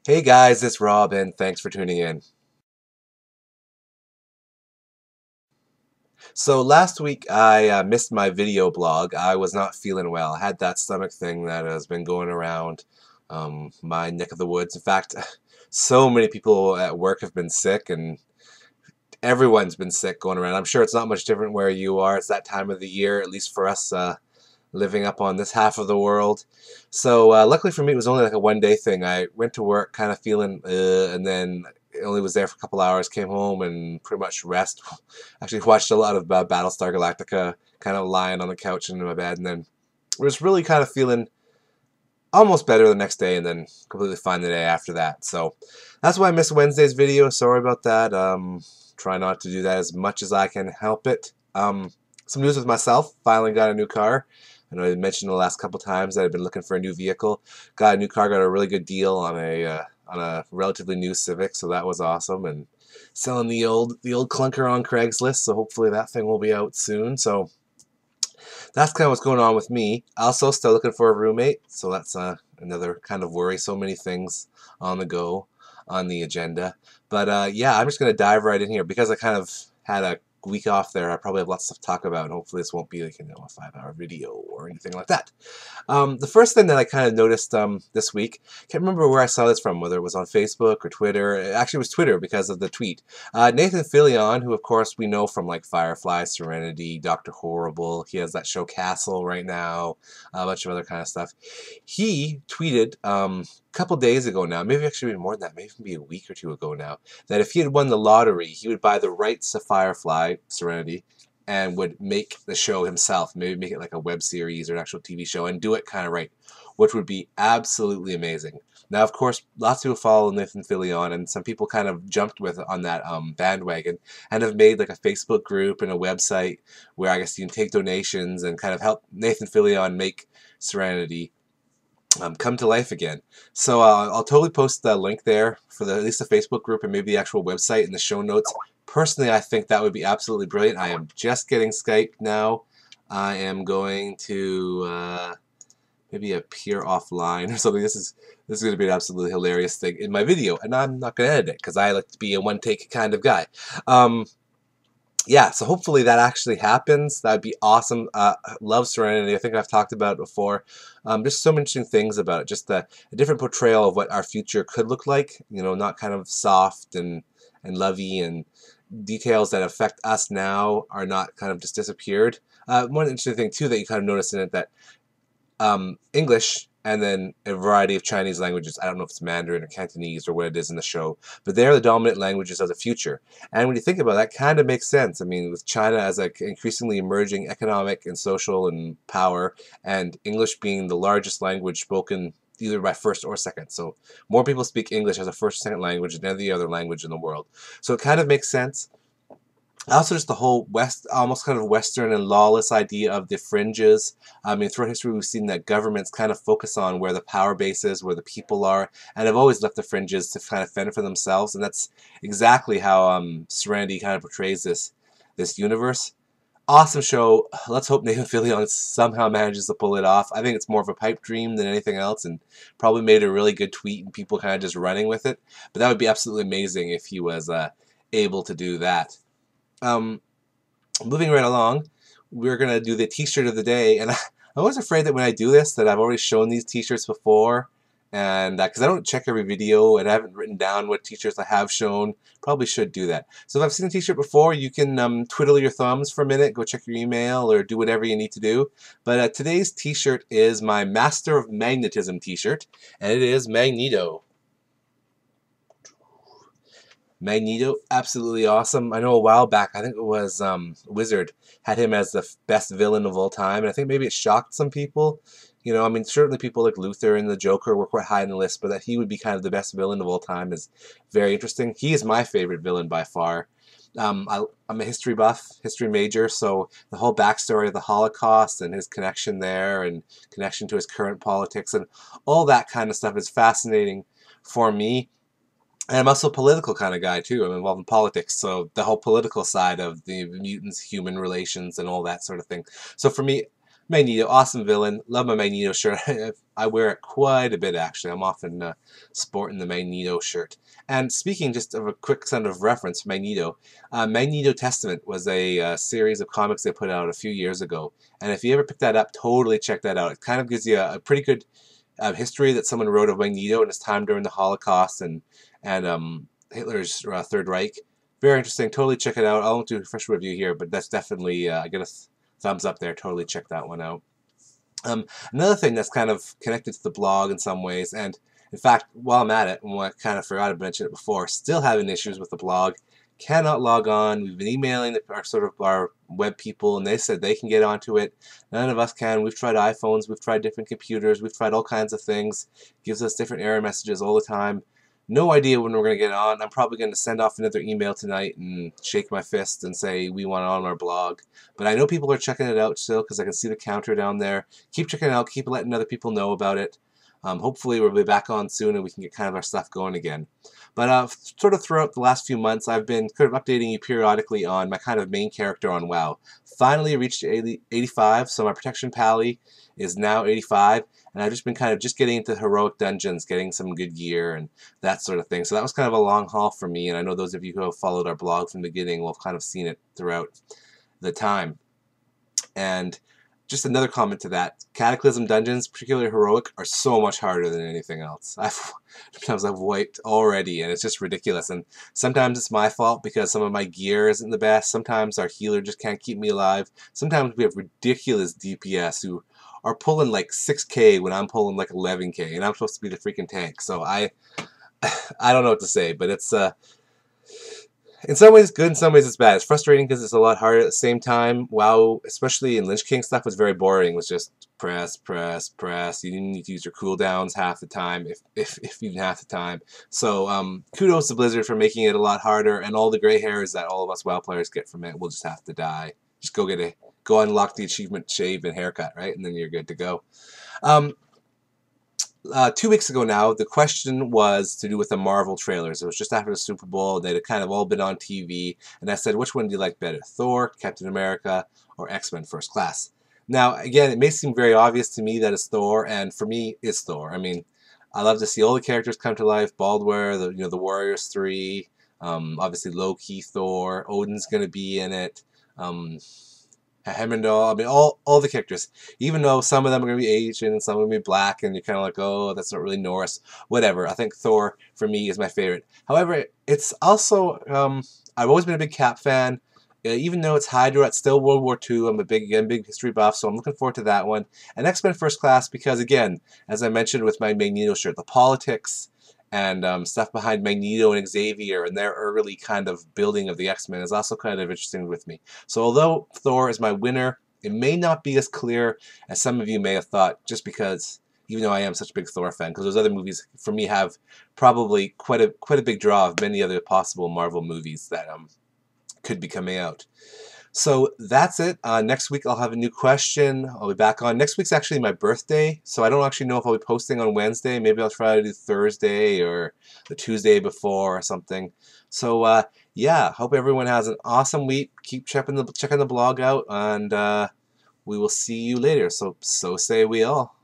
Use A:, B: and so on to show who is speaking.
A: Hey guys, it's Rob and thanks for tuning in. So last week I missed my video blog. I was not feeling well. I had that stomach thing that has been going around my neck of the woods. In fact, so many people at work have been sick and everyone's been sick going around. I'm sure it's not much different where you are. It's that time of the year, at least for us living up on this half of the world. So luckily for me, it was only like a one-day thing. I went to work kind of feeling, and then only was there for a couple hours. Came home and pretty much rest. Actually, watched a lot of Battlestar Galactica, kind of lying on the couch in my bed, and then was really kind of feeling almost better the next day, and then completely fine the day after that. So that's why I missed Wednesday's video. Sorry about that. Try not to do that as much as I can help it. Some news with myself. Finally got a new car. I know I mentioned the last couple times that I've been looking for a new vehicle. Got a new car, got a really good deal on a relatively new Civic, so that was awesome. And selling the old clunker on Craigslist, so hopefully that thing will be out soon. So that's kind of what's going on with me. Also, still looking for a roommate, so that's another kind of worry. So many things on the go, on the agenda. But yeah, I'm just gonna dive right in here because I kind of had a week off there. I probably have lots of stuff to talk about, and hopefully this won't be like a 5-hour video or anything like that. The first thing that I kind of noticed this week, can't remember where I saw this from, whether it was on Facebook or Twitter. Actually, it was Twitter because of the tweet. Nathan Fillion, who of course we know from like Firefly, Serenity, Doctor Horrible. He has that show Castle right now, a bunch of other kind of stuff. He tweeted a couple days ago now, maybe actually even more than that, maybe even be a week or two ago now, that if he had won the lottery, he would buy the rights to Firefly, Serenity, and would make the show himself, maybe make it like a web series or an actual TV show and do it kind of right, which would be absolutely amazing. Now, of course, lots of people follow Nathan Fillion, and some people kind of jumped with on that bandwagon and have made like a Facebook group and a website where I guess you can take donations and kind of help Nathan Fillion make Serenity come to life again. So I'll totally post the link there for at least the Facebook group and maybe the actual website in the show notes. Personally, I think that would be absolutely brilliant. I am just getting Skype now. I am going to maybe appear offline or something. This is going to be an absolutely hilarious thing in my video, and I'm not going to edit it because I like to be a one-take kind of guy. Yeah, so hopefully that actually happens. That'd be awesome. Love Serenity. I think I've talked about it before. Just so many interesting things about it. Just a different portrayal of what our future could look like. You know, not kind of soft and lovey, and details that affect us now are not kind of just disappeared. One interesting thing too that you kind of notice in it that English and then a variety of Chinese languages. I don't know if it's Mandarin or Cantonese or what it is in the show, but they're the dominant languages of the future. And when you think about that, kind of makes sense. I mean, with China as like increasingly emerging economic and social and power, and English being the largest language spoken either by first or second. So more people speak English as a first or second language than any other language in the world. So it kind of makes sense. Also, just the whole almost kind of Western and lawless idea of the fringes. I mean, throughout history, we've seen that governments kind of focus on where the power base is, where the people are, and have always left the fringes to kind of fend for themselves. And that's exactly how Serenity kind of portrays this universe. Awesome show. Let's hope Nathan Fillion somehow manages to pull it off. I think it's more of a pipe dream than anything else, and probably made a really good tweet and people kind of just running with it. But that would be absolutely amazing if he was able to do that. Um, Moving right along, we're gonna do the T-shirt of the day, and I was afraid that when I do this, that I've already shown these T-shirts before, and because I don't check every video and I haven't written down what T-shirts I have shown, probably should do that. So if I've seen a T-shirt before, you can twiddle your thumbs for a minute, go check your email, or do whatever you need to do. But today's T-shirt is my Master of Magnetism T-shirt, and it is Magneto. Magneto, absolutely awesome. I know a while back, I think it was Wizard had him as the best villain of all time, and I think maybe it shocked some people. You know, I mean, certainly people like Luthor and the Joker were quite high on the list, but that he would be kind of the best villain of all time is very interesting. He is my favorite villain by far. I'm a history buff, history major, so the whole backstory of the Holocaust and his connection there and connection to his current politics and all that kind of stuff is fascinating for me. And I'm also a political kind of guy too. I'm involved in politics, so the whole political side of the mutants, human relations, and all that sort of thing. So for me, Magneto, awesome villain. Love my Magneto shirt. I wear it quite a bit, actually. I'm often sporting the Magneto shirt. And speaking just of a quick sort of reference, Magneto, Magneto Testament was a series of comics they put out a few years ago. And if you ever pick that up, totally check that out. It kind of gives you a pretty good history that someone wrote of Magneto and his time during the Holocaust and Hitler's Third Reich. Very interesting. Totally check it out. I won't do a fresh review here, but that's definitely I get a thumbs up there. Totally check that one out. Another thing that's kind of connected to the blog in some ways, and in fact, while I'm at it, and I kind of forgot to mention it before, still having issues with the blog. Cannot log on. We've been emailing our web people, and they said they can get onto it. None of us can. We've tried iPhones, we've tried different computers, we've tried all kinds of things. Gives us different error messages all the time. No idea when we're going to get on. I'm probably going to send off another email tonight and shake my fist and say we want it on our blog. But I know people are checking it out still because I can see the counter down there. Keep checking it out. Keep letting other people know about it. Hopefully we'll be back on soon and we can get kind of our stuff going again. But sort of throughout the last few months, I've been kind of updating you periodically on my kind of main character on WoW. Finally reached 85, so my protection pally is now 85. And I've just been kind of just getting into heroic dungeons, getting some good gear and that sort of thing. So that was kind of a long haul for me, and I know those of you who have followed our blog from the beginning will have kind of seen it throughout the time. And just another comment to that, Cataclysm dungeons, particularly heroic, are so much harder than anything else. Sometimes I've wiped already, and it's just ridiculous. And sometimes it's my fault because some of my gear isn't the best. Sometimes our healer just can't keep me alive. Sometimes we have ridiculous DPS who are pulling like 6k when I'm pulling like 11k, and I'm supposed to be the freaking tank. So I don't know what to say, but it's in some ways good, in some ways it's bad. It's frustrating because it's a lot harder at the same time. WoW, especially in Lich King stuff, was very boring. It was just press, press, press. You didn't need to use your cooldowns half the time, if even half the time. So kudos to Blizzard for making it a lot harder, and all the gray hairs that all of us WoW players get from it, we'll just have to die. Just go unlock the achievement, shave, and haircut, right? And then you're good to go. 2 weeks ago now, the question was to do with the Marvel trailers. It was just after the Super Bowl. They'd kind of all been on TV. And I said, which one do you like better? Thor, Captain America, or X-Men First Class? Now, again, it may seem very obvious to me that it's Thor, and for me, it's Thor. I mean, I love to see all the characters come to life. Baldwin, the Warriors 3, obviously Loki, Thor, Odin's going to be in it. Hemendall, I mean, all the characters, even though some of them are going to be Asian and some are going to be black, and you're kind of like, oh, that's not really Norse, whatever. I think Thor, for me, is my favorite. However, it's also, I've always been a big Cap fan. Even though it's Hydra, it's still World War II. I'm a big history buff, so I'm looking forward to that one. And X-Men First Class, because again, as I mentioned with my Magneto shirt, the politics and stuff behind Magneto and Xavier and their early kind of building of the X-Men is also kind of interesting with me. So although Thor is my winner, it may not be as clear as some of you may have thought, just because, even though I am such a big Thor fan, because those other movies, for me, have probably quite a big draw of many other possible Marvel movies that could be coming out. So that's it. Next week I'll have a new question. I'll be back on. Next week's actually my birthday, so I don't actually know if I'll be posting on Wednesday. Maybe I'll try to do Thursday or the Tuesday before or something. So yeah, hope everyone has an awesome week. Keep checking the blog out, and we will see you later. So say we all.